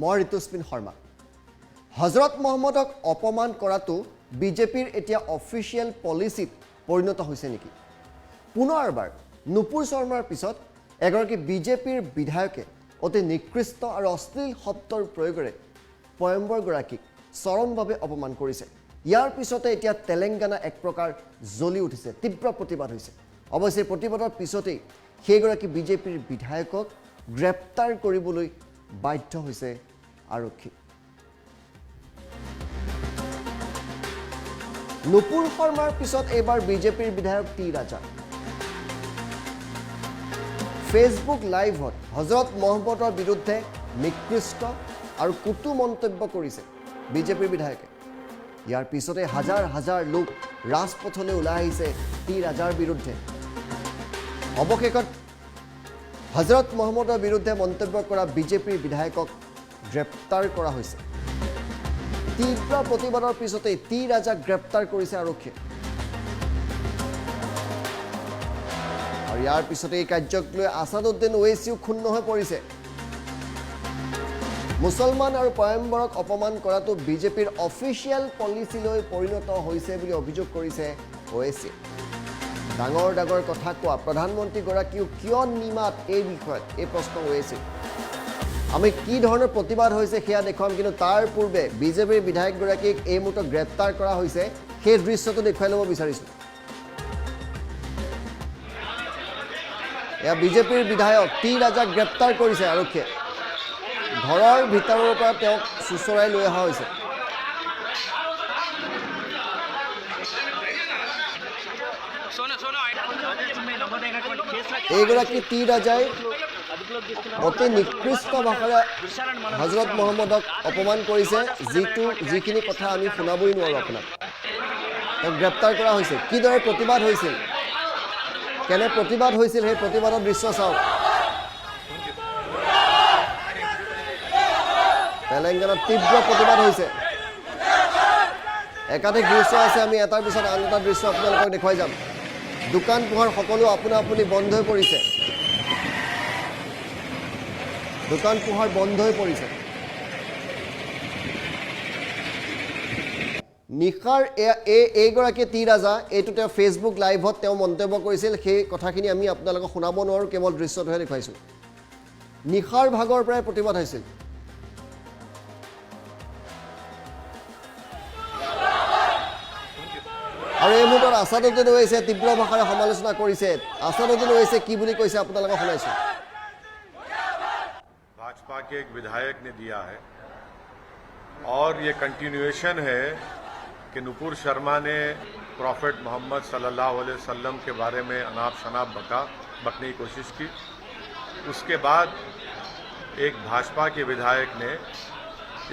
মই ঋতুস্মিন শৰ্মা। হজৰত মহম্মদক অপমান কৰাটো বিজেপিৰ এতিয়া অফিচিয়েল পলিচিত পৰিণত হৈছে নেকি? পুনৰবাৰ নুপুৰ শৰ্মাৰ পিছত এগৰাকী বিজেপিৰ বিধায়কে অতি নিকৃষ্ট আৰু অশ্লীল শব্দৰ প্ৰয়োগেৰে পয়ম্বৰগৰাকীক চৰমভাৱে অপমান কৰিছে। ইয়াৰ পিছতে এতিয়া তেলেংগানা এক প্ৰকাৰ জ্বলি উঠিছে, তীব্ৰ প্ৰতিবাদ হৈছে। অৱশ্যে প্ৰতিবাদৰ পিছতেই সেইগৰাকী বিজেপিৰ বিধায়কক গ্ৰেপ্তাৰ কৰিবলৈ বাধ্য হৈছে আৰক্ষী। নুপুৰ শৰ্মাৰ পিছত এইবাৰ বিজেপিৰ বিধায়ক টি ৰাজা ফেচবুক লাইভত হজৰত মহম্মদৰ বিৰুদ্ধে নিকৃষ্ট আৰু কুটু মন্তব্য কৰিছে বিজেপিৰ বিধায়কে। ইয়াৰ পিছতে হাজাৰ হাজাৰ লোক ৰাজপথলৈ ওলাই আহিছে টি ৰাজাৰ বিৰুদ্ধে। অৱশেষত হজৰত মহম্মদৰ বিৰুদ্ধে মন্তব্য কৰা বিজেপিৰ বিধায়কক গ্ৰেপ্তাৰ কৰা হৈছে। তীব্ৰ প্ৰতিবাদৰ পিছতে টি ৰাজাক গ্ৰেপ্তাৰ কৰিছে আৰক্ষীয়ে। আৰু ইয়াৰ পিছতে এই কাৰ্যক লৈ আছাদুদ্দিন ওৱেইছিও ক্ষুণ্ণ হৈ পৰিছে। মুছলমান আৰু পয়ম্বৰক অপমান কৰাটো বিজেপিৰ অফিচিয়েল পলিচিলৈ পৰিণত হৈছে বুলি অভিযোগ কৰিছে ওৱেইছিয়ে। ডাঙৰ ডাঙৰ কথা কোৱা প্ৰধানমন্ত্ৰীগৰাকীও কিয় নিমাত এই বিষয়ত এই প্ৰশ্ন ওৱেইছিয়ে। আমি কি ধৰণৰ প্ৰতিবাদ হৈছে সেয়া দেখুৱাম, কিন্তু তাৰ পূৰ্বে বিজেপিৰ বিধায়কগৰাকীক এই মুহূৰ্তত গ্ৰেপ্তাৰ কৰা হৈছে সেই দৃশ্যটো দেখুৱাই ল'ব বিচাৰিছোঁ। এয়া বিজেপিৰ বিধায়ক টি ৰাজাক গ্ৰেপ্তাৰ কৰিছে আৰক্ষীয়ে। ঘৰৰ ভিতৰৰ পৰা তেওঁক চুচৰাই লৈ অহা হৈছে। এইগৰাকী টি ৰাজাই অতি নিকৃষ্ট ভাষাৰে হজৰত মহম্মদক অপমান কৰিছে, যিখিনি কথা আমি শুনাবই নোৱাৰোঁ আপোনাক। তেওঁক গ্ৰেপ্তাৰ কৰা হৈছে। কিদৰে প্ৰতিবাদ হৈছিল, কেনে প্ৰতিবাদ হৈছিল সেই প্ৰতিবাদৰ দৃশ্য চাওক। তেলেংগানাত তীব্ৰ প্ৰতিবাদ হৈছে। একাধিক দৃশ্য আছে, আমি এটাৰ পিছত আন এটা দৃশ্য আপোনালোকক দেখুৱাই যাম। দোকান পোহাৰ সকলো আপোনা আপুনি বন্ধ হৈ পৰিছে। দোকান পোহাৰ বন্ধ হৈ পৰিছে। নিশাৰ এইগৰাকী টি ৰাজা, এইটো তেওঁ ফেচবুক লাইভত তেওঁ মন্তব্য কৰিছিল। সেই কথাখিনি আমি আপোনালোকক শুনাব নোৱাৰোঁ, কেৱল দৃশ্যটোহে দেখুৱাইছোঁ। নিশাৰ ভাগৰ পৰাই প্ৰতিবাদ হৈছিল। আৰু এই মুহূৰ্তত আছাদুদ্দিন ওৱেইছিয়ে তীব্ৰ ভাষাৰে সমালোচনা কৰিছে। আছাদুদ্দিন ওৱেইছিয়ে কি বুলি কৈছে আপোনালোকক শুনাইছোঁ। भाजपा के एक विधायक ने दिया है और ये कंटिन्यूएशन है कि नुपुर शर्मा ने प्रॉफेट मोहम्मद सल्लल्लाहु अलैहि वसल्लम के बारे में अनाप शनाप बकने की कोशिश की। उसके बाद एक भाजपा के विधायक ने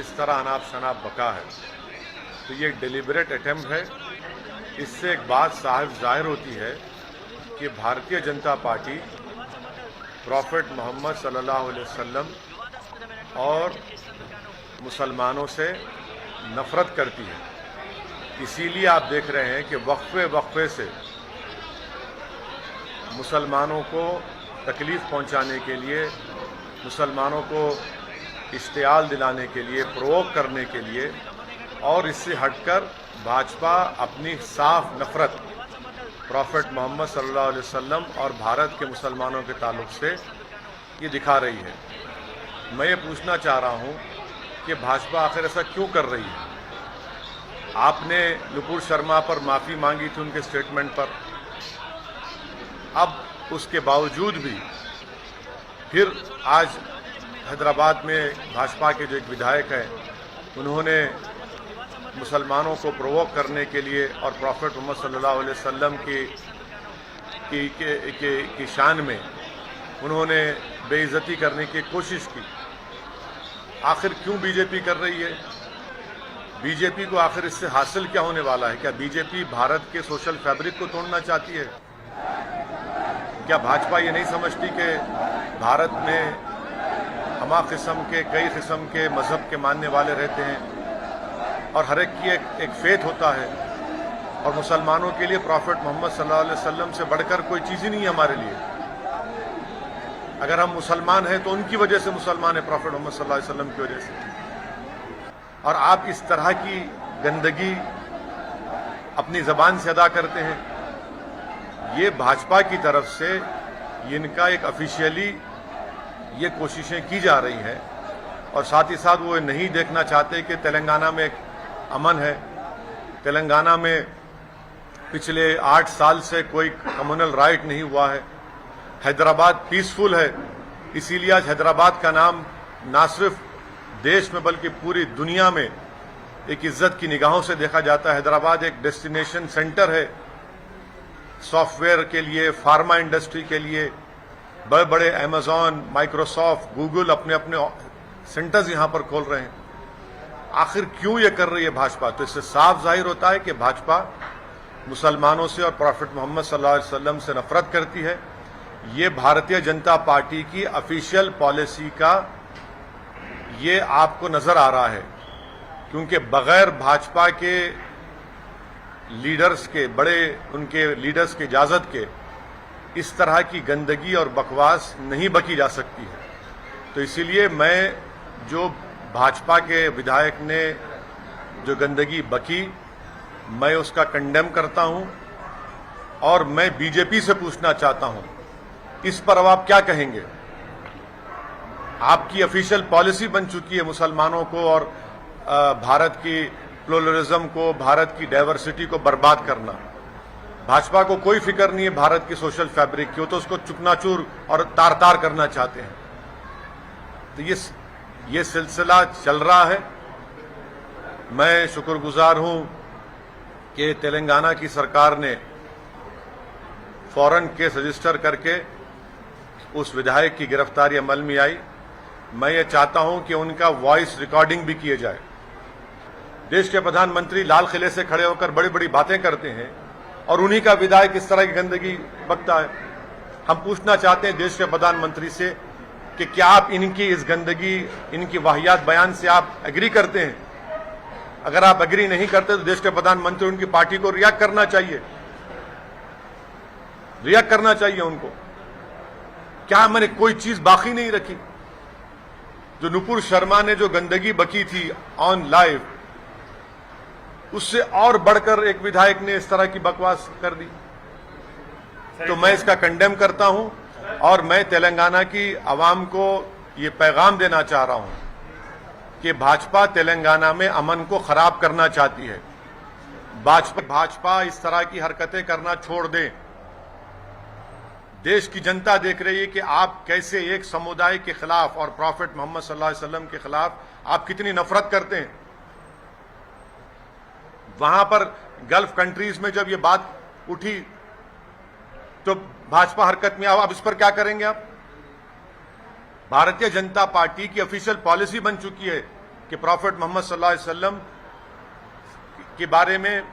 इस तरह अनाप शनाप बका है, तो ये डिलिबरेट अटेम्प्ट है। इससे एक बात साफ जाहिर होती है कि भारतीय जनता पार्टी प्रॉफेट मोहम्मद सल्लल्लाहु अलैहि वसल्लम और मुसलमानों से नफरत करती है। इसीलिए आप देख रहे हैं कि वक्फे से मुसलमानों को तकलीफ़ पहुंचाने के लिए, मुसलमानों को इश्तियाल दिलाने के लिए, प्रोवोक करने के लिए, और इससे हटकर भाजपा अपनी साफ नफरत प्रॉफेट मोहम्मद सल्लल्लाहु अलैहि वसल्लम और भारत के मुसलमानों के ताल्लुक से ये दिखा रही है। मैं ये पूछना चाह रहा हूँ कि भाजपा आखिर ऐसा क्यों कर रही है? आपने नुपुर शर्मा पर माफ़ी मांगी थी उनके स्टेटमेंट पर, अब उसके बावजूद भी फिर आज हैदराबाद में भाजपा के जो एक विधायक हैं उन्होंने मुसलमानों को प्रोवोक करने के लिए और प्रॉफेट मोहम्मद सल्लल्लाहु अलैहि वसल्लम की शान में उन्होंने बेइज्जती करने की कोशिश की। आखिर क्यों बीजेपी कर रही है? बीजेपी को आखिर इससे हासिल क्या होने वाला है? क्या बीजेपी भारत के सोशल फैब्रिक को तोड़ना चाहती है? क्या भाजपा ये नहीं समझती कि भारत में हमा किस्म के कई किस्म के मज़हब के मानने वाले रहते हैं और हर एक की एक फेथ होता है, और मुसलमानों के लिए प्रॉफेट मोहम्मद सल्लल्लाहु अलैहि वसल्लम से बढ़कर कोई चीज़ ही नहीं है हमारे लिए। अगर हम मुसलमान हैं तो उनकी वजह से मुसलमान है, प्रॉफेट मोहम्मद सल्लल्लाहु अलैहि वसल्लम की वजह से। और आप इस तरह की गंदगी अपनी जबान से अदा करते हैं। ये भाजपा की तरफ से इनका एक ऑफिशियली ये कोशिशें की जा रही हैं और साथ ही साथ वो नहीं देखना चाहते कि तेलंगाना में एक अमन है। तेलंगाना में पिछले 8 साल से कोई कम्युनल राइट नहीं हुआ है। हैदराबाद पीसफुल है, इसीलिए आज हैदराबाद का नाम ना सिर्फ देश में बल्कि पूरी दुनिया में एक इज्जत की निगाहों से देखा जाता है। हैदराबाद एक डेस्टिनेशन सेंटर है सॉफ्टवेयर के लिए, फार्मा इंडस्ट्री के लिए। बड़े बड़े अमेजॉन, माइक्रोसॉफ्ट, गूगल अपने अपने सेंटर्स यहां पर खोल रहे हैं। आखिर क्यों ये कर रही है भाजपा? तो इससे साफ जाहिर होता है कि भाजपा मुसलमानों से और प्रॉफेट मोहम्मद सल्लल्लाहु अलैहि वसल्लम से नफरत करती है। ये भारतीय जनता पार्टी की ऑफिशियल पॉलिसी का ये आपको नजर आ रहा है, क्योंकि बगैर भाजपा के लीडर्स के, बड़े उनके लीडर्स की इजाजत के इस तरह की गंदगी और बकवास नहीं बकी जा सकती है। तो इसीलिए मैं, जो भाजपा के विधायक ने जो गंदगी बकी, मैं उसका कंडेम करता हूं और मैं बीजेपी से पूछना चाहता हूं इस पर अब आप क्या कहेंगे? आपकी ऑफिशियल पॉलिसी बन चुकी है मुसलमानों को और भारत की प्लुरलिज्म को, भारत की डाइवर्सिटी को बर्बाद करना। भाजपा को कोई फिक्र नहीं है भारत की सोशल फैब्रिक की, वो तो उसको चुकनाचूर और तार तार करना चाहते हैं। तो ये सिलसिला चल रहा है। मैं शुक्रगुजार हूं कि तेलंगाना की सरकार ने फौरन केस रजिस्टर करके उस विधायक की गिरफ्तारी अमल में आई। मैं ये चाहता हूं कि उनका वॉइस रिकॉर्डिंग भी किए जाए। देश के प्रधानमंत्री लाल किले से खड़े होकर बड़ी बड़ी बातें करते हैं और उन्हीं का विधायक इस तरह की गंदगी बकता है। हम पूछना चाहते हैं देश के प्रधानमंत्री से कि क्या आप इनकी इस गंदगी, इनकी वाहियात बयान से आप एग्री करते हैं? अगर आप एग्री नहीं करते तो देश के प्रधानमंत्री, उनकी पार्टी को रिएक्ट करना चाहिए, रिएक्ट करना चाहिए उनको। क्या मैंने कोई चीज बाकी नहीं रखी? जो नुपुर शर्मा ने जो गंदगी बकी थी ऑन लाइव, उससे और बढ़कर एक विधायक ने इस तरह की बकवास कर दी। तो मैं इसका कंडेम करता हूं और मैं तेलंगाना की आवाम को ये पैगाम देना चाह रहा हूं कि भाजपा तेलंगाना में अमन को खराब करना चाहती है। भाजपा इस तरह की हरकतें करना छोड़ दें। देश की जनता देख रही है कि आप कैसे एक समुदाय के खिलाफ और प्रॉफेट मोहम्मद सल्लल्लाहु अलैहि वसल्लम के खिलाफ आप कितनी नफरत करते हैं। वहां पर गल्फ कंट्रीज में जब ये बात उठी तो भाजपा हरकत में अब इस पर क्या करेंगे आप? भारतीय जनता पार्टी की ऑफिशियल पॉलिसी बन चुकी है कि प्रॉफेट मोहम्मद सल्लल्लाहु अलैहि वसल्लम के बारे में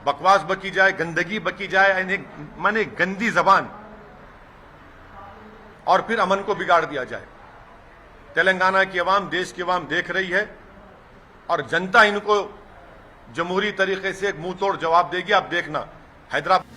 बकवास बकी जाए, गंदगी बकी जाए, माने गंदी जबान, और फिर अमन को बिगाड़ दिया जाए। तेलंगाना की आवाम, देश की आवाम देख रही है और जनता इनको जमहूरी तरीके से एक मुंह तोड़ जवाब देगी। आप देखना हैदराबाद